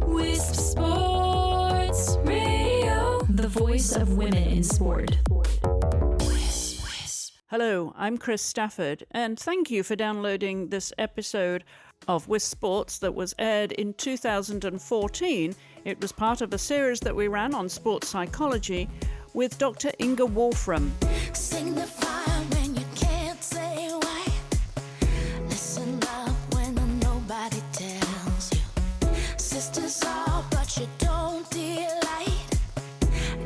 Wisp Sports Radio, the voice of women in sport. Hello, I'm Chris Stafford, and thank you for downloading this episode of Wisp Sports that was aired in 2014. It was part of a series that we ran on sports psychology with Dr. Inga Wolframm. Sing the fire when you can't say why. Listen up when nobody tells you. Sisters are, but you don't delight.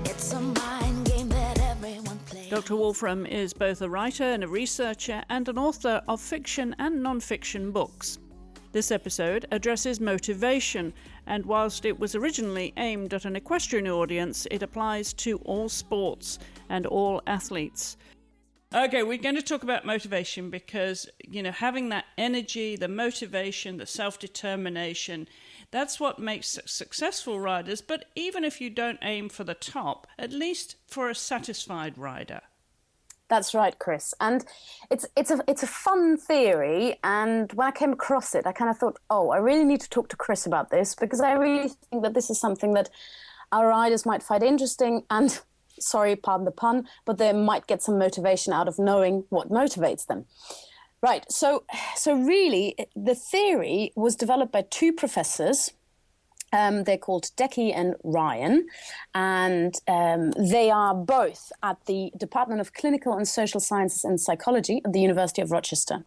It's a mind game that everyone plays. Dr. Wolframm is both a writer and a researcher and an author of fiction and non-fiction books. This episode addresses motivation, and whilst it was originally aimed at an equestrian audience, it applies to all sports and all athletes. Okay, we're going to talk about motivation because, having that energy, the motivation, the self-determination, that's what makes successful riders. But even if you don't aim for the top, at least for a satisfied rider. That's right, Chris. And it's a fun theory. And when I came across it, I kind of thought, I really need to talk to Chris about this, because I really think that this is something that our riders might find interesting and, sorry, pardon the pun, but they might get some motivation out of knowing what motivates them. Right. So really, the theory was developed by two professors. They're called Decky and Ryan, and they are both at the Department of Clinical and Social Sciences and Psychology at the University of Rochester.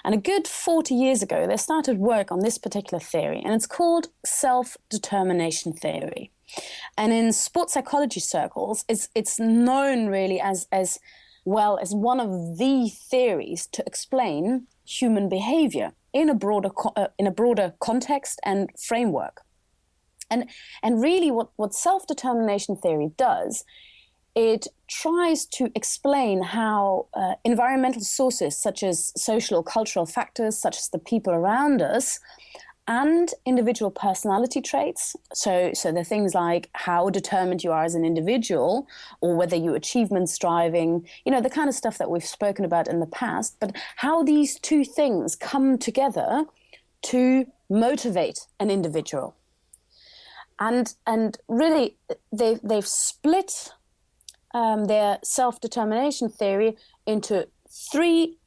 And a good 40 years ago, they started work on this particular theory, and it's called self-determination theory. And in sports psychology circles, it's known really as well as one of the theories to explain human behavior in a broader context and framework. And really what self-determination theory does, it tries to explain how environmental sources such as social or cultural factors, such as the people around us, and individual personality traits, so the things like how determined you are as an individual, or whether you're achievement striving, the kind of stuff that we've spoken about in the past, but how these two things come together to motivate an individual. And really, they've split their self-determination theory into three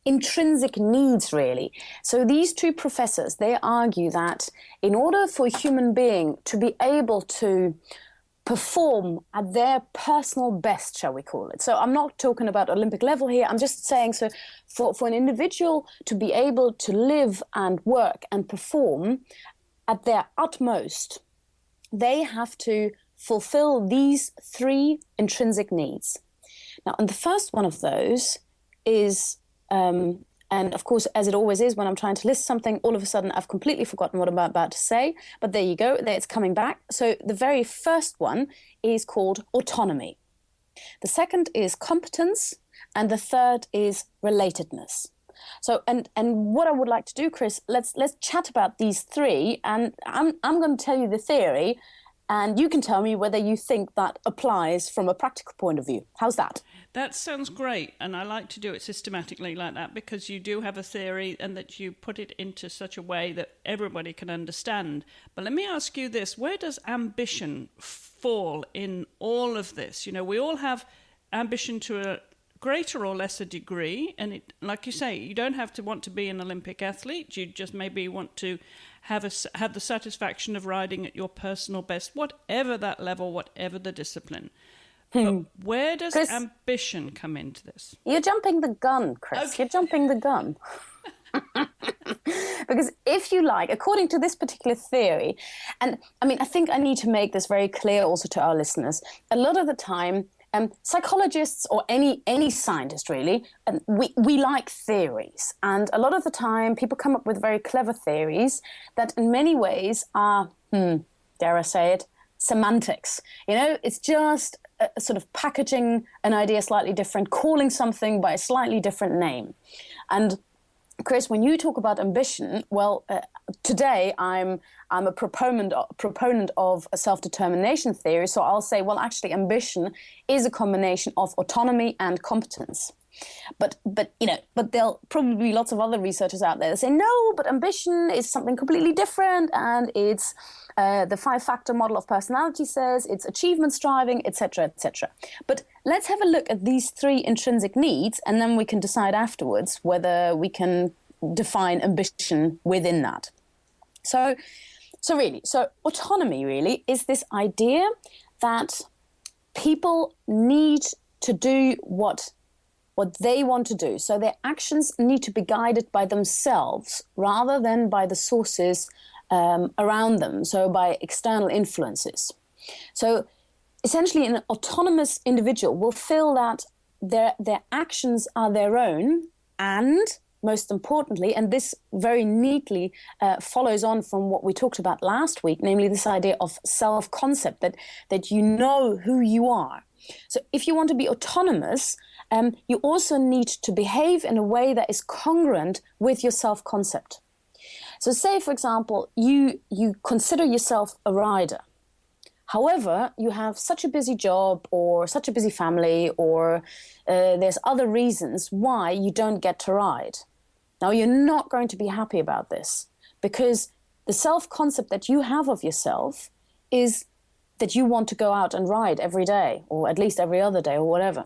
intrinsic needs, really. So these two professors, they argue that in order for a human being to be able to perform at their personal best, shall we call it. So I'm not talking about Olympic level here. I'm just saying, so for an individual to be able to live and work and perform at their utmost, they have to fulfill these three intrinsic needs. Now, and the first one of those is, and of course, as it always is when I'm trying to list something, all of a sudden I've completely forgotten what I'm about to say, but there you go, there it's coming back. So the very first one is called autonomy. The second is competence, and the third is relatedness. So, and what I would like to do, Chris, let's chat about these three, and I'm going to tell you the theory, and you can tell me whether you think that applies from a practical point of view. How's that? That sounds great, and I like to do it systematically like that, because you do have a theory and that you put it into such a way that everybody can understand. But let me ask you this, where does ambition fall in all of this? We all have ambition to a greater or lesser degree, and it, like you say, you don't have to want to be an Olympic athlete. You just maybe want to have the satisfaction of riding at your personal best, whatever that level, whatever the discipline. But where does Chris, ambition come into this? You're jumping the gun, Chris. Okay. You're jumping the gun. Because if you like, according to this particular theory, and I think I need to make this very clear also to our listeners, a lot of the time, psychologists or any scientist really, we like theories, and a lot of the time people come up with very clever theories that in many ways are, dare I say it, semantics. It's just a sort of packaging an idea slightly different, calling something by a slightly different name. And Chris, when you talk about ambition, well, today I'm a proponent of a self-determination theory. So I'll say, well, actually, ambition is a combination of autonomy and competence. But there'll probably be lots of other researchers out there that say, no, but ambition is something completely different, and it's the 5-factor model of personality says it's achievement striving, etc., etc. But let's have a look at these 3 intrinsic needs, and then we can decide afterwards whether we can define ambition within that. So autonomy really is this idea that people need to do what they want to do. So their actions need to be guided by themselves rather than by the sources around them, so by external influences. So essentially an autonomous individual will feel that their actions are their own, and most importantly, and this very neatly follows on from what we talked about last week, namely this idea of self-concept, that you know who you are. So if you want to be autonomous, you also need to behave in a way that is congruent with your self-concept. So say, for example, you consider yourself a rider. However, you have such a busy job or such a busy family, or there's other reasons why you don't get to ride. Now, you're not going to be happy about this, because the self-concept that you have of yourself is that you want to go out and ride every day, or at least every other day, or whatever.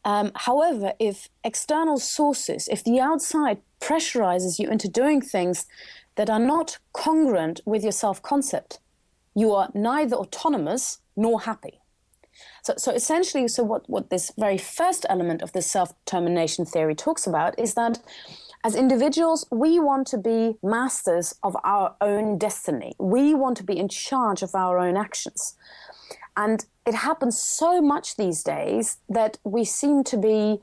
However, if external sources, if the outside pressurizes you into doing things that are not congruent with your self-concept, you are neither autonomous nor happy. So essentially, what this very first element of this self-determination theory talks about is that as individuals, we want to be masters of our own destiny. We want to be in charge of our own actions. And it happens so much these days that we seem to be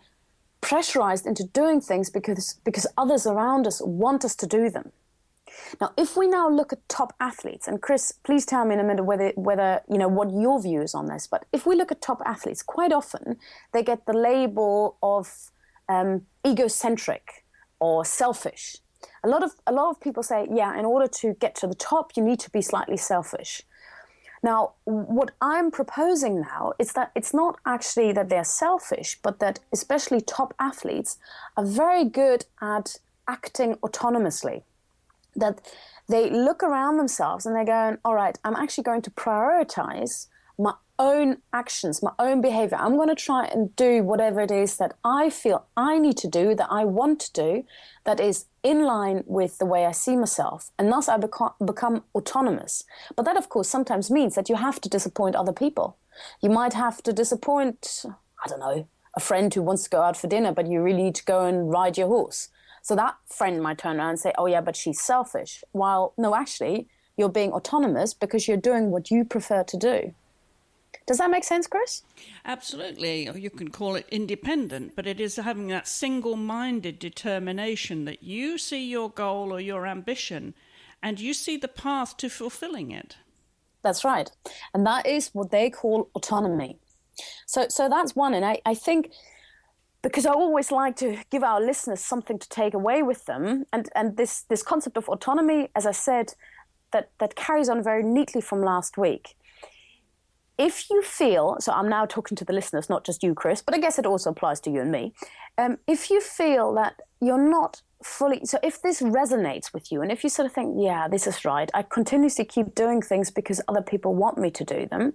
pressurized into doing things because others around us want us to do them. Now, if we now look at top athletes, and Chris, please tell me in a minute whether you know what your view is on this, but if we look at top athletes, quite often they get the label of egocentric or selfish. A lot of people say, yeah, in order to get to the top, you need to be slightly selfish. Now, what I'm proposing now is that it's not actually that they're selfish, but that especially top athletes are very good at acting autonomously. That they look around themselves and they're going, all right, I'm actually going to prioritize my own actions, my own behavior. I'm going to try and do whatever it is that I feel I need to do, that I want to do, that is in line with the way I see myself. And thus I become autonomous. But that, of course, sometimes means that you have to disappoint other people. You might have to disappoint, I don't know, a friend who wants to go out for dinner, but you really need to go and ride your horse. So that friend might turn around and say, oh yeah, but she's selfish. While, no, actually, you're being autonomous because you're doing what you prefer to do. Does that make sense, Chris? Absolutely. Or you can call it independent, but it is having that single-minded determination that you see your goal or your ambition and you see the path to fulfilling it. That's right. And that is what they call autonomy. So that's one. And I think, because I always like to give our listeners something to take away with them, and this concept of autonomy, as I said, that carries on very neatly from last week. If you feel, so I'm now talking to the listeners, not just you, Chris, but I guess it also applies to you and me. If you feel that you're not fully, so if this resonates with you, and if you sort of think, yeah, this is right, I continuously keep doing things because other people want me to do them,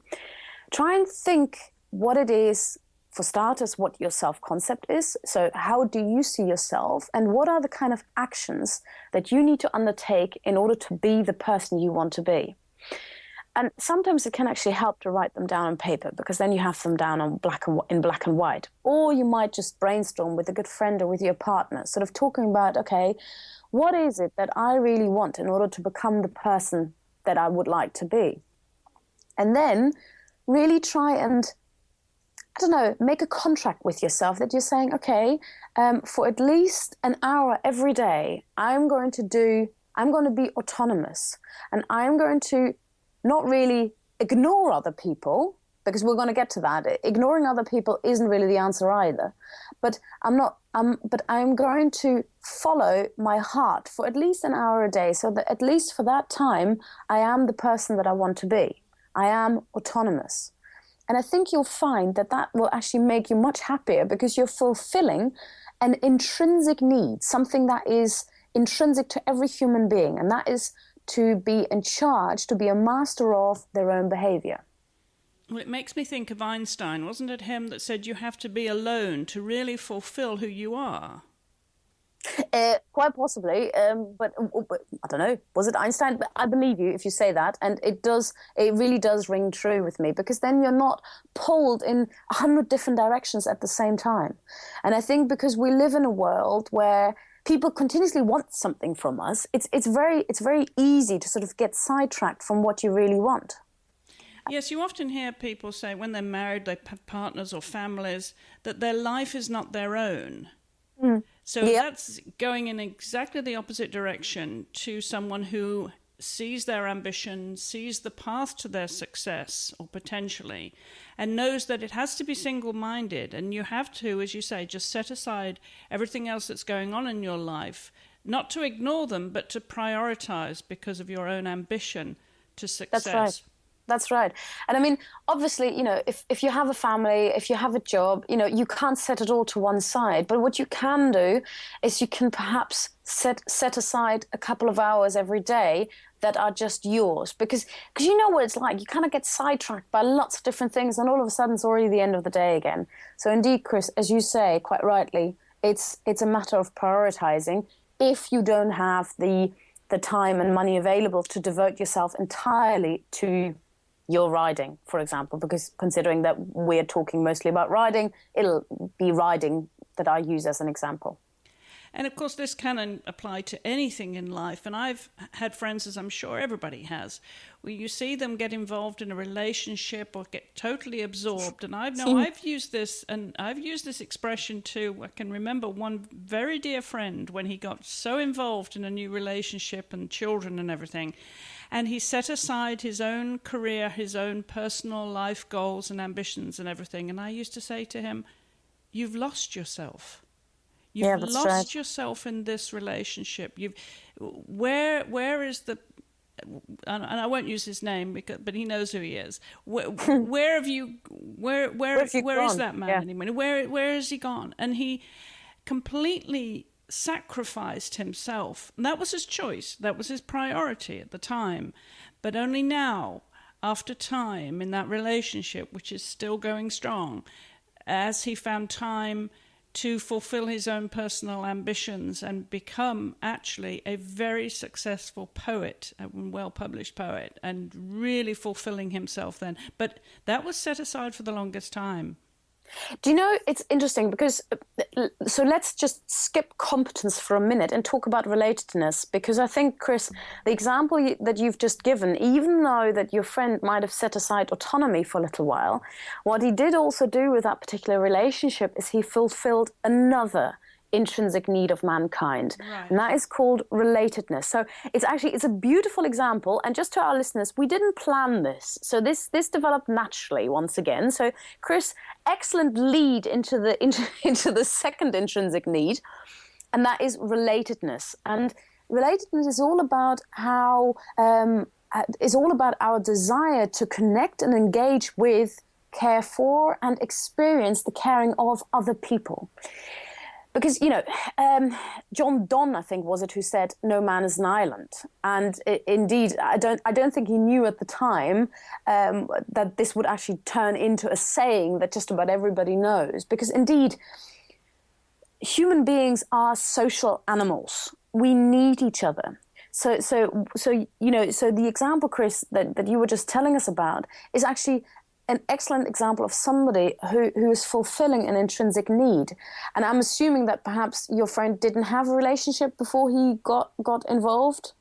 try and think what it is, for starters, what your self-concept is. So how do you see yourself, and what are the kind of actions that you need to undertake in order to be the person you want to be? And sometimes it can actually help to write them down on paper, because then you have them down on in black and white. Or you might just brainstorm with a good friend or with your partner, sort of talking about, okay, what is it that I really want in order to become the person that I would like to be? And then really try and, I don't know, make a contract with yourself that you're saying, okay, for at least an hour every day, I'm going to be autonomous, and I'm going to not really ignore other people, because we're going to get to that. Ignoring other people isn't really the answer either. But I'm going to follow my heart for at least an hour a day, so that at least for that time, I am the person that I want to be. I am autonomous. And I think you'll find that that will actually make you much happier because you're fulfilling an intrinsic need, something that is intrinsic to every human being, and that is to be in charge, to be a master of their own behavior. Well, it makes me think of Einstein. Wasn't it him that said you have to be alone to really fulfill who you are? Quite possibly, but I don't know. Was it Einstein? But I believe you if you say that, and it really does ring true with me, because then you're not pulled in 100 different directions at the same time. And I think because we live in a world where people continuously want something from us, it's very easy to sort of get sidetracked from what you really want. Yes, you often hear people say when they're married, they have partners or families, that their life is not their own. So that's going in exactly the opposite direction to someone who sees their ambition, sees the path to their success, or potentially, and knows that it has to be single-minded. And you have to, as you say, just set aside everything else that's going on in your life, not to ignore them, but to prioritize because of your own ambition to success. That's right. That's right. And I mean, obviously, if you have a family, if you have a job, you can't set it all to one side. But what you can do is you can perhaps set aside a couple of hours every day that are just yours. Because you know what it's like. You kind of get sidetracked by lots of different things, and all of a sudden it's already the end of the day again. So indeed, Chris, as you say quite rightly, it's a matter of prioritizing. If you don't have the time and money available to devote yourself entirely to your riding, for example, because considering that we're talking mostly about riding, it'll be riding that I use as an example. And of course, this can apply to anything in life. And I've had friends, as I'm sure everybody has, where you see them get involved in a relationship or get totally absorbed. And I've used this, and I've used this expression too. I can remember one very dear friend when he got so involved in a new relationship and children and everything. And he set aside his own career, his own personal life goals and ambitions and everything. And I used to say to him, you've lost yourself. You've lost yourself in this relationship. Where is the, and I won't use his name but he knows who he is. Where is that man anymore? Where has he gone? And he completely sacrificed himself. And that was his choice. That was his priority at the time. But only now, after time in that relationship, which is still going strong, as he found time to fulfill his own personal ambitions and become actually a very successful poet, a well-published poet, and really fulfilling himself then. But that was set aside for the longest time. Do you know, it's interesting because, so let's just skip competence for a minute and talk about relatedness, because I think, Chris, the example that you've just given, even though that your friend might have set aside autonomy for a little while, what he did also do with that particular relationship is he fulfilled another intrinsic need of mankind. Right. And that is called relatedness. So it's a beautiful example. And just to our listeners, we didn't plan this. So this developed naturally once again. So Chris, excellent lead into the second intrinsic need, and that is relatedness. And relatedness is all about our desire to connect and engage with, care for, and experience the caring of other people. Because, John Donne, I think, was it, who said, "No man is an island." And indeed, I don't think he knew at the time that this would actually turn into a saying that just about everybody knows. Because indeed, human beings are social animals. We need each other. So the example, Chris, that you were just telling us about is actually an excellent example of somebody who is fulfilling an intrinsic need. And I'm assuming that perhaps your friend didn't have a relationship before he got involved.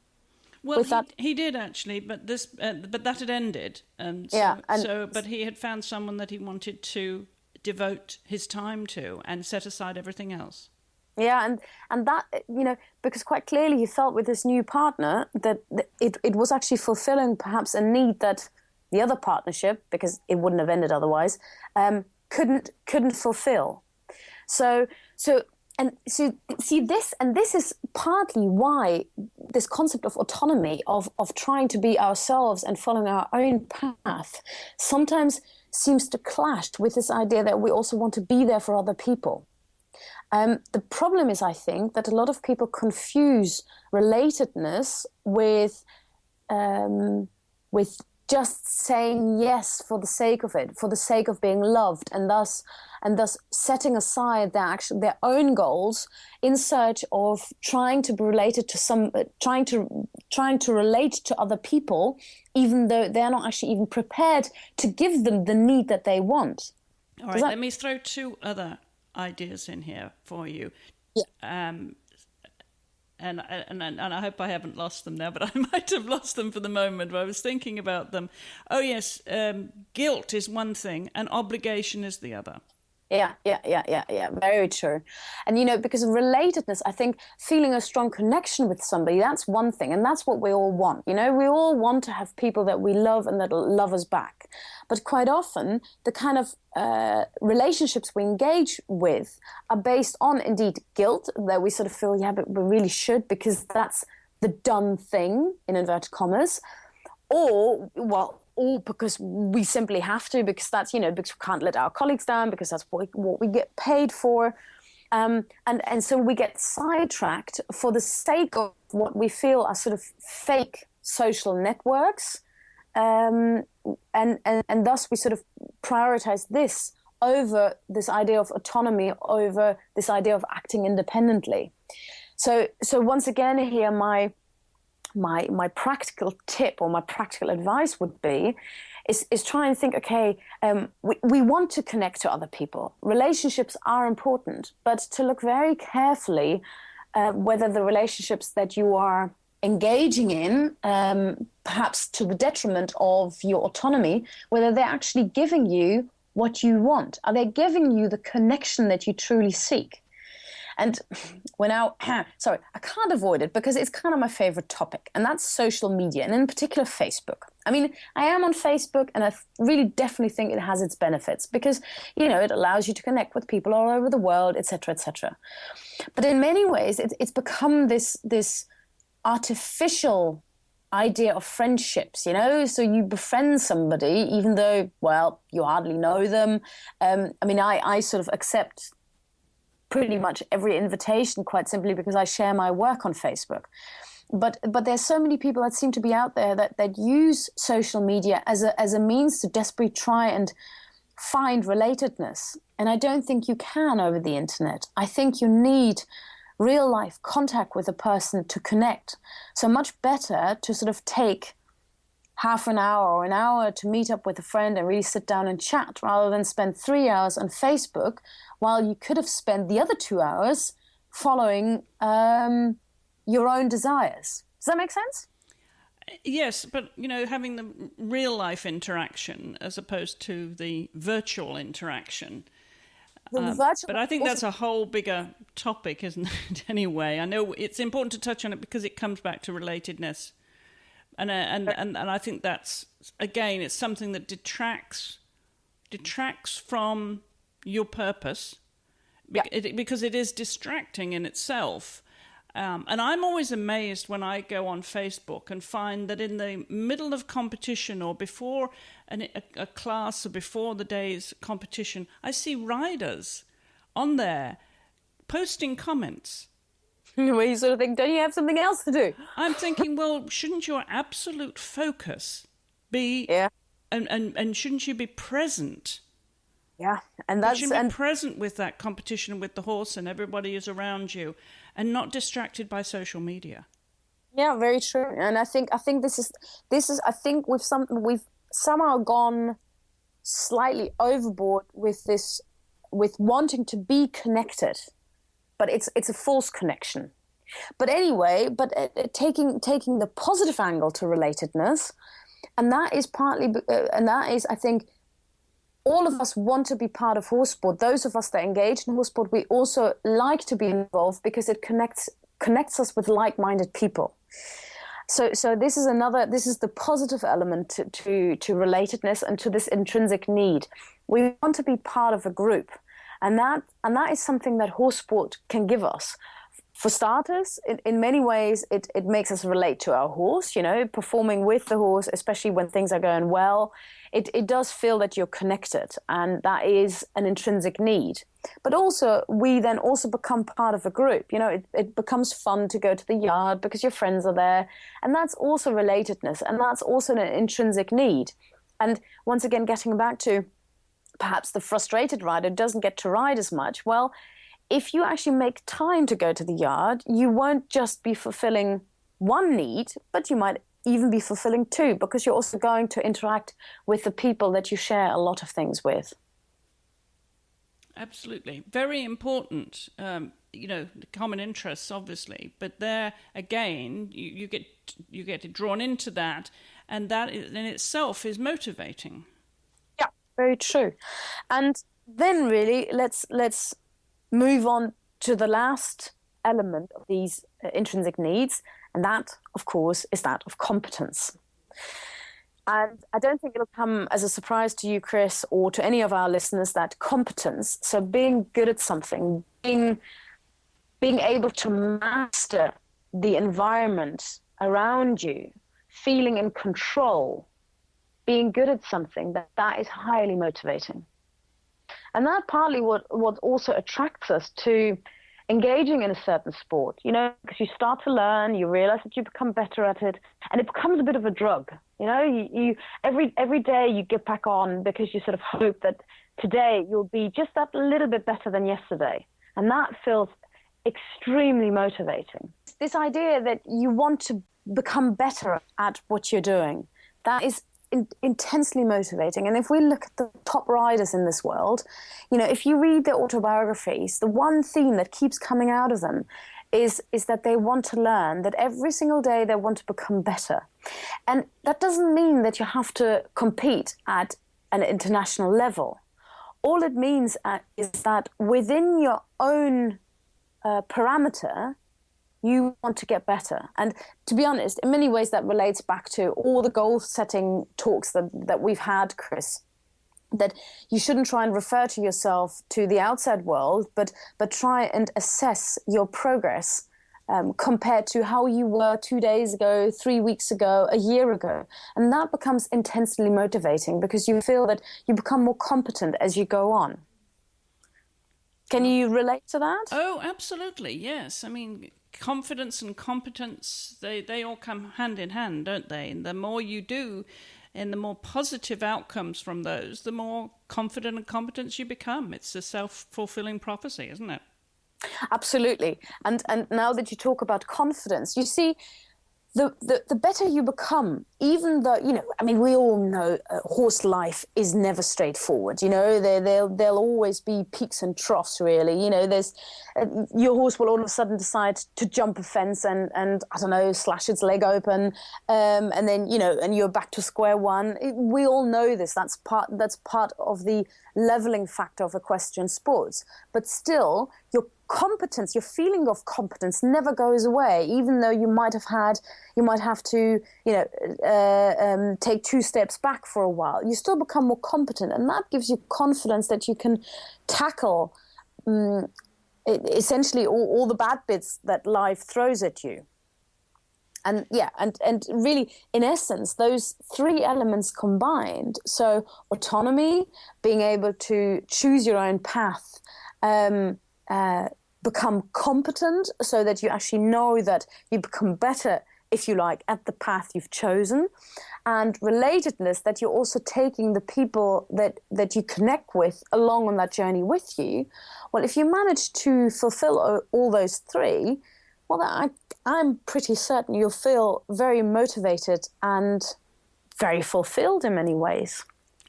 Well, he did actually, but that had ended. But he had found someone that he wanted to devote his time to and set aside everything else. Yeah, and that, because quite clearly he felt with his new partner that it was actually fulfilling perhaps a need that the other partnership, because it wouldn't have ended otherwise, couldn't fulfill. So this is partly why this concept of autonomy, of trying to be ourselves and following our own path, sometimes seems to clash with this idea that we also want to be there for other people. The problem is, I think, that a lot of people confuse relatedness with just saying yes for the sake of it, for the sake of being loved, and thus setting aside their own goals in search of trying to be related to trying to relate to other people, even though they're not actually even prepared to give them the need that they want. All right, let me throw two other ideas in here for you. Yeah. And I hope I haven't lost them now, but I might have lost them for the moment. But I was thinking about them. Oh yes, guilt is one thing, and obligation is the other. Yeah. Very true. And, because of relatedness, I think feeling a strong connection with somebody, that's one thing. And that's what we all want. We all want to have people that we love and that love us back. But quite often, the kind of relationships we engage with are based on, indeed, guilt, that we sort of feel, yeah, but we really should, because that's the done thing, in inverted commas. Or because we simply have to, because that's, because we can't let our colleagues down, because that's what we get paid for. And so we get sidetracked for the sake of what we feel are sort of fake social networks. And thus we sort of prioritize this over this idea of autonomy, over this idea of acting independently. So once again here, my practical tip or my practical advice would be is try and think, okay, we want to connect to other people. Relationships are important, but to look very carefully whether the relationships that you are engaging in, perhaps to the detriment of your autonomy, whether they're actually giving you what you want. Are they giving you the connection that you truly seek? And I can't avoid it because it's kind of my favorite topic, and that's social media, and in particular Facebook. I mean, I am on Facebook, and I really definitely think it has its benefits because, it allows you to connect with people all over the world, etc., etc. But in many ways, it's become this artificial idea of friendships, so you befriend somebody even though, well, you hardly know them. I sort of accept pretty much every invitation quite simply because I share my work on Facebook. But there's so many people that seem to be out there that use social media as a means to desperately try and find relatedness. And I don't think you can over the internet. I think you need real life contact with a person to connect. So much better to sort of take half an hour or an hour to meet up with a friend and really sit down and chat rather than spend 3 hours on Facebook while you could have spent the other 2 hours following your own desires. Does that make sense? Yes, but, having the real life interaction as opposed to the virtual interaction. But I think that's a whole bigger topic, isn't it, anyway? I know it's important to touch on it because it comes back to relatedness. And I think that's, again, it's something that detracts from your purpose because it is distracting in itself. And I'm always amazed when I go on Facebook and find that in the middle of competition or before a class or before the day's competition, I see riders on there posting comments. Where you sort of think, don't you have something else to do? I'm thinking, well, shouldn't your absolute focus be, and shouldn't you be present? Yeah, and you should be present with that competition with the horse and everybody is around you, and not distracted by social media. Yeah, very true. And I think this is I think we've somehow gone slightly overboard with wanting to be connected, but it's a false connection. But anyway, taking the positive angle to relatedness, and that is I think all of us want to be part of horse sport. Those of us that engage in horse sport, we also like to be involved because it connects us with like-minded people. So this is the positive element to relatedness and to this intrinsic need. We want to be part of a group, and that is something that horse sport can give us. For starters, in many ways, it makes us relate to our horse, performing with the horse, especially when things are going well. It does feel that you're connected, and that is an intrinsic need. But also, we then also become part of a group. It becomes fun to go to the yard because your friends are there. And that's also relatedness, and that's also an intrinsic need. And once again, getting back to perhaps the frustrated rider doesn't get to ride as much. Well, if you actually make time to go to the yard, you won't just be fulfilling one need, but you might even be fulfilling two, because you're also going to interact with the people that you share a lot of things with. Absolutely. Very important, the common interests, obviously. But there, again, you get drawn into that, and that in itself is motivating. Yeah, very true. And then really, let's move on to the last element of these intrinsic needs, and that, of course, is that of competence. And I don't think it'll come as a surprise to you, Chris, or to any of our listeners, that competence, so being good at something, being able to master the environment around you, feeling in control, being good at something, that is highly motivating. And that partly what also attracts us to engaging in a certain sport, because you start to learn, you realize that you become better at it, and it becomes a bit of a drug. You every day you get back on because you sort of hope that today you'll be just that little bit better than yesterday. And that feels extremely motivating. This idea that you want to become better at what you're doing, that is intensely motivating. And if we look at the top riders in this world, if you read their autobiographies, the one theme that keeps coming out of them is that they want to learn, that every single day they want to become better. And that doesn't mean that you have to compete at an international level. All it means is that within your own parameter, you want to get better. And to be honest, in many ways that relates back to all the goal-setting talks that we've had, Chris, that you shouldn't try and refer to yourself to the outside world, but try and assess your progress compared to how you were 2 days ago, 3 weeks ago, a year ago. And that becomes intensely motivating because you feel that you become more competent as you go on. Can you relate to that? Oh, absolutely, yes. I mean, confidence and competence, they all come hand in hand, don't they? And the more you do, and the more positive outcomes from those, the more confident and competent you become. It's a self-fulfilling prophecy, isn't it? Absolutely. And now that you talk about confidence, you see, the better you become, even though, we all know horse life is never straightforward. There'll always be peaks and troughs, really. There's your horse will all of a sudden decide to jump a fence and I don't know, slash its leg open, and then and you're back to square one. We all know this. That's part of the leveling factor of equestrian sports. But still, your competence, your feeling of competence never goes away, even though you might have to take 2 steps back for a while. You still become more competent, and that gives you confidence that you can tackle essentially all the bad bits that life throws at you. And and really, in essence, those 3 elements combined, so autonomy, being able to choose your own path, become competent so that you actually know that you become better, if you like, at the path you've chosen, and relatedness, that you're also taking the people that you connect with along on that journey with you. Well, if you manage to fulfill all those 3, well, I'm pretty certain you'll feel very motivated and very fulfilled in many ways.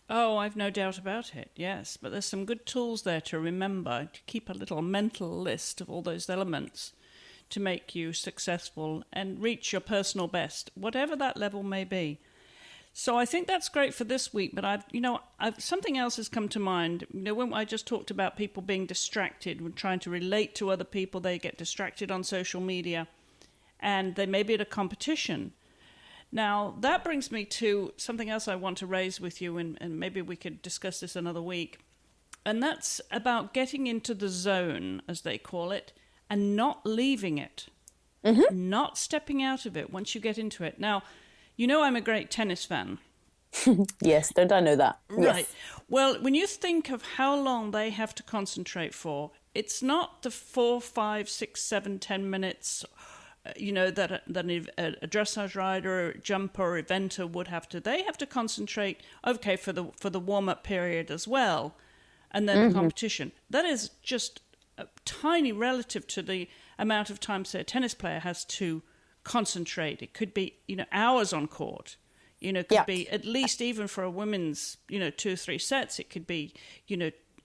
Oh, I've no doubt about it, yes. But there's some good tools there to remember, to keep a little mental list of all those elements to make you successful and reach your personal best, whatever that level may be. So I think that's great for this week, but I've something else has come to mind. When I just talked about people being distracted, when trying to relate to other people, they get distracted on social media, and they may be at a competition. Now, that brings me to something else I want to raise with you, and maybe we could discuss this another week. And that's about getting into the zone, as they call it, and not leaving it, not stepping out of it once you get into it. Now, you know I'm a great tennis fan. Yes, don't I know that? Right. Yes. Well, when you think of how long they have to concentrate for, it's not the 4, 5, 6, 7, 10 minutes, that a dressage rider, jumper, or eventer would have to. They have to concentrate, okay, for the warm-up period as well, and then the competition. That is just tiny relative to the amount of time, say, a tennis player has to concentrate. It could be, hours on court. Could be at least, even for a women's, 2 or 3 sets, it could be,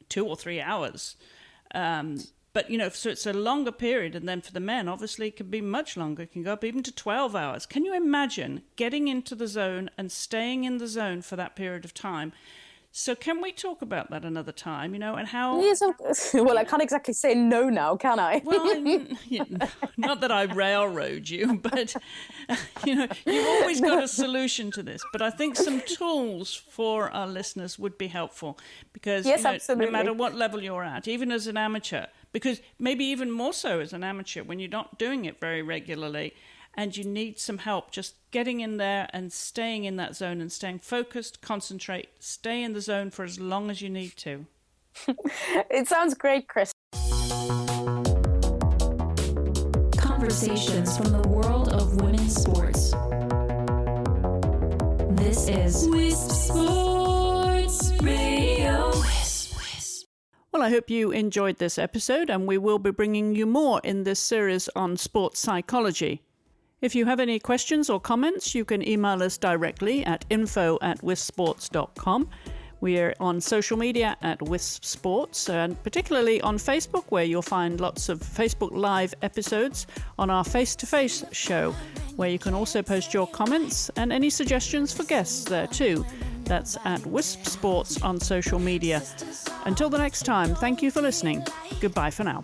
2 or 3 hours. But, so it's a longer period. And then for the men, obviously, it can be much longer. It can go up even to 12 hours. Can you imagine getting into the zone and staying in the zone for that period of time? So can we talk about that another time, and how... Yes, well, I can't exactly say no now, can I? Well, not that I railroad you, but, you've always got a solution to this. But I think some tools for our listeners would be helpful because, yes, absolutely. No matter what level you're at, even as an amateur, because maybe even more so as an amateur when you're not doing it very regularly, and you need some help just getting in there and staying in that zone and staying focused, concentrate, stay in the zone for as long as you need to. It sounds great, Chris. Conversations from the world of women's sports. This is Wisp Sports Radio. Well, I hope you enjoyed this episode, and we will be bringing you more in this series on sports psychology. If you have any questions or comments, you can email us directly at info@wispsports.com. We are on social media at Wisp Sports, and particularly on Facebook, where you'll find lots of Facebook Live episodes on our face-to-face show, where you can also post your comments and any suggestions for guests there too. That's at Wisp Sports on social media. Until the next time, thank you for listening. Goodbye for now.